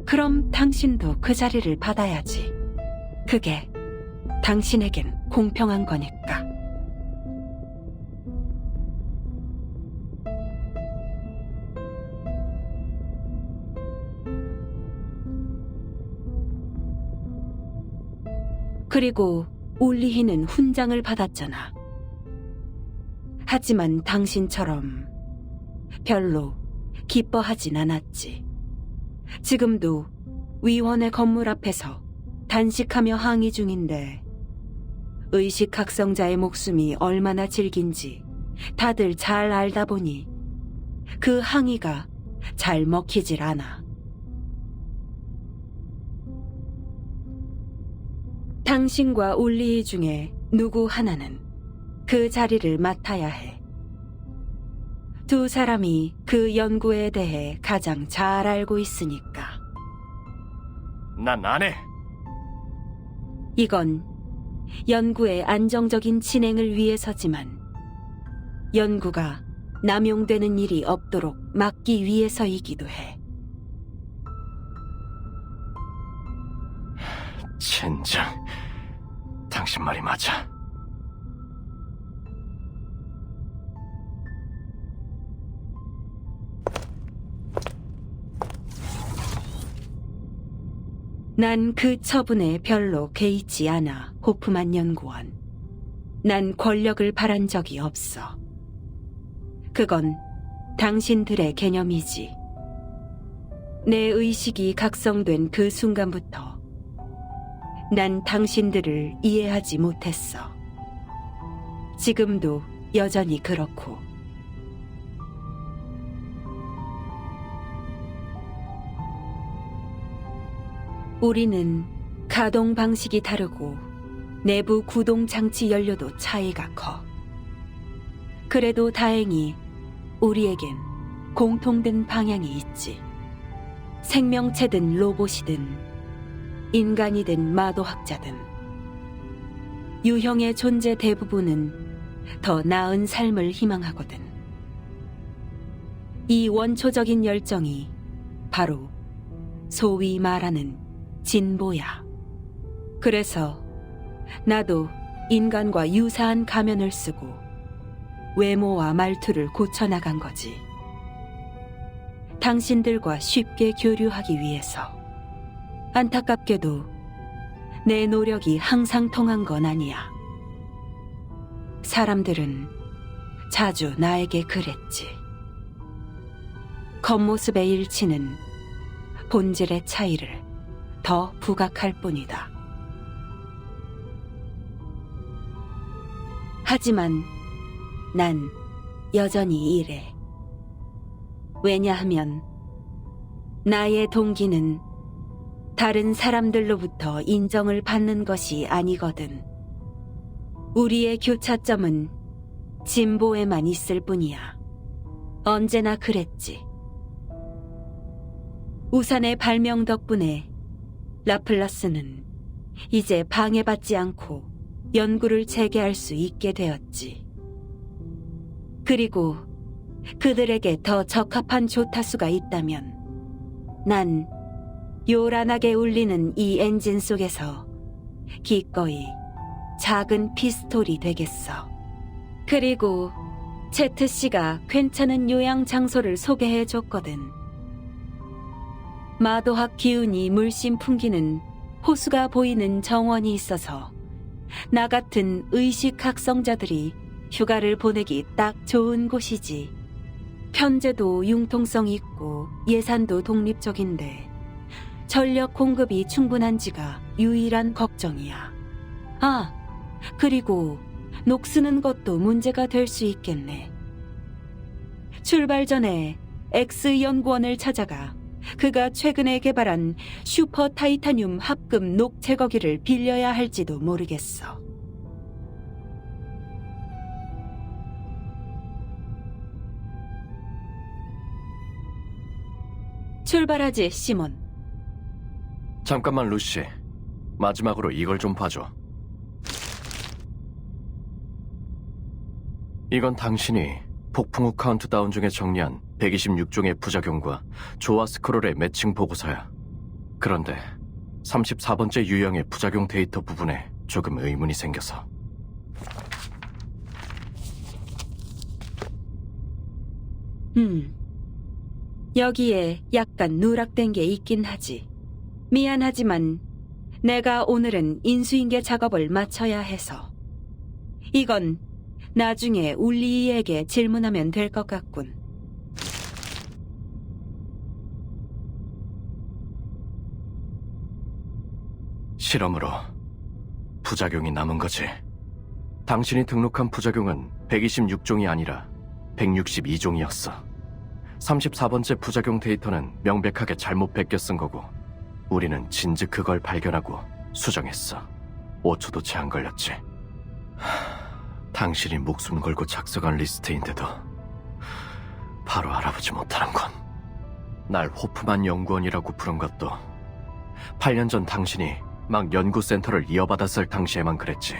그럼 당신도 그 자리를 받아야지. 그게 당신에겐 공평한 거니까. 그리고 울리히는 훈장을 받았잖아. 하지만 당신처럼 별로 기뻐하진 않았지. 지금도 위원회 건물 앞에서 단식하며 항의 중인데 의식각성자의 목숨이 얼마나 질긴지 다들 잘 알다 보니 그 항의가 잘 먹히질 않아. 당신과 울리히 중에 누구 하나는 그 자리를 맡아야 해. 두 사람이 그 연구에 대해 가장 잘 알고 있으니까. 난 안 해. 이건 연구의 안정적인 진행을 위해서지만 연구가 남용되는 일이 없도록 막기 위해서이기도 해. 젠장, 당신 말이 맞아. 난 그 처분에 별로 개의치 않아, 호프만 연구원. 난 권력을 바란 적이 없어. 그건 당신들의 개념이지. 내 의식이 각성된 그 순간부터 난 당신들을 이해하지 못했어. 지금도 여전히 그렇고. 우리는 가동 방식이 다르고 내부 구동 장치 연료도 차이가 커. 그래도 다행히 우리에겐 공통된 방향이 있지. 생명체든 로봇이든 인간이든 마도학자든 유형의 존재 대부분은 더 나은 삶을 희망하거든. 이 원초적인 열정이 바로 소위 말하는 진보야. 그래서 나도 인간과 유사한 가면을 쓰고 외모와 말투를 고쳐나간 거지. 당신들과 쉽게 교류하기 위해서. 안타깝게도 내 노력이 항상 통한 건 아니야. 사람들은 자주 나에게 그랬지. 겉모습의 일치는 본질의 차이를 더 부각할 뿐이다. 하지만 난 여전히 이래. 왜냐하면 나의 동기는 다른 사람들로부터 인정을 받는 것이 아니거든. 우리의 교차점은 진보에만 있을 뿐이야. 언제나 그랬지. 우산의 발명 덕분에 라플라스는 이제 방해받지 않고 연구를 재개할 수 있게 되었지. 그리고 그들에게 더 적합한 조타수가 있다면 난 요란하게 울리는 이 엔진 속에서 기꺼이 작은 피스톨이 되겠어. 그리고 제트 씨가 괜찮은 요양 장소를 소개해줬거든. 마도학 기운이 물씬 풍기는 호수가 보이는 정원이 있어서 나 같은 의식각성자들이 휴가를 보내기 딱 좋은 곳이지. 편제도 융통성 있고 예산도 독립적인데 전력 공급이 충분한지가 유일한 걱정이야. 아, 그리고 녹쓰는 것도 문제가 될 수 있겠네. 출발 전에 X 연구원을 찾아가 그가 최근에 개발한 슈퍼 타이타늄 합금 녹 제거기를 빌려야 할지도 모르겠어. 출발하지, 시몬. 잠깐만, 루시. 마지막으로 이걸 좀 봐줘. 이건 당신이 폭풍 후 카운트다운 중에 정리한 126종의 부작용과 조화 스크롤의 매칭 보고서야. 그런데 34번째 유형의 부작용 데이터 부분에 조금 의문이 생겨서. 여기에 약간 누락된 게 있긴 하지. 미안하지만 내가 오늘은 인수인계 작업을 마쳐야 해서. 이건 나중에 울리에게 질문하면 될 것 같군. 실험으로 부작용이 남은 거지. 당신이 등록한 부작용은 126종이 아니라 162종이었어. 34번째 부작용 데이터는 명백하게 잘못 베껴 쓴 거고 우리는 진즉 그걸 발견하고 수정했어. 5초도 채 안 걸렸지. 당신이 목숨 걸고 작성한 리스트인데도 바로 알아보지 못하는군. 날 호프만 연구원이라고 부른 것도 8년 전 당신이 막 연구센터를 이어받았을 당시에만 그랬지.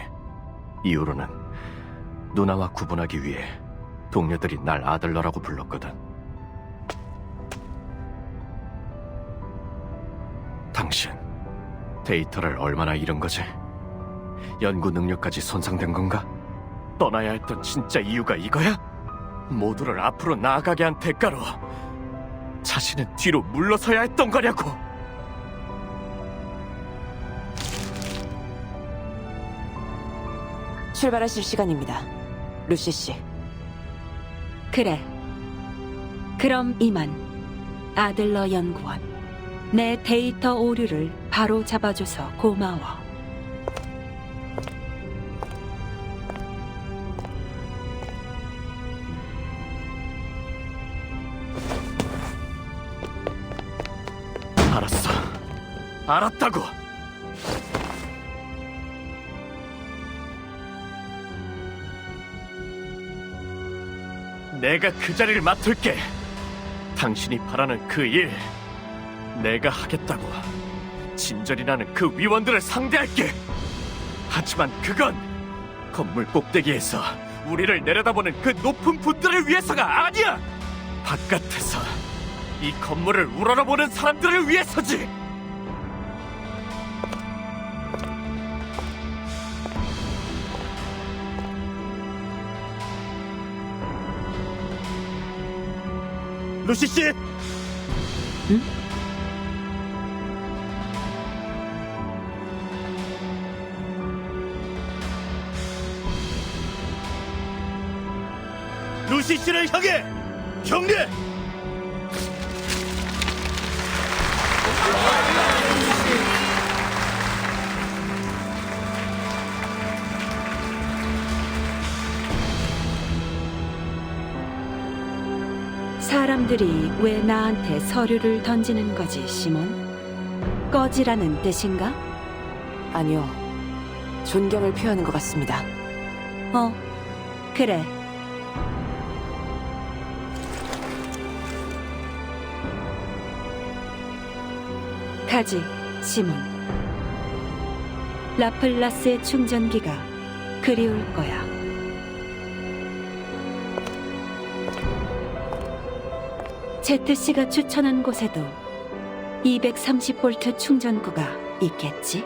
이후로는 누나와 구분하기 위해 동료들이 날 아들러라고 불렀거든. 당신, 데이터를 얼마나 잃은 거지? 연구 능력까지 손상된 건가? 떠나야 했던 진짜 이유가 이거야? 모두를 앞으로 나아가게 한 대가로 자신은 뒤로 물러서야 했던 거냐고! 출발하실 시간입니다. 루시 씨. 그래. 그럼 이만. 아들러 연구원. 내 데이터 오류를 바로 잡아줘서 고마워. 알았어. 알았다고! 내가 그 자리를 맡을게. 당신이 바라는 그 일, 내가 하겠다고. 진절이 나는 그 위원들을 상대할게. 하지만 그건 건물 꼭대기에서 우리를 내려다보는 그 높은 분들을 위해서가 아니야. 바깥에서 이 건물을 우러러보는 사람들을 위해서지. 루시 씨! 응? 루시 씨를 향해 경례! 사람들이 왜 나한테 서류를 던지는 거지, 시몬? 꺼지라는 뜻인가? 아니요. 존경을 표하는 것 같습니다. 그래. 가지, 시몬. 라플라스의 충전기가 그리울 거야. ZC가 추천한 곳에도 230V 충전구가 있겠지?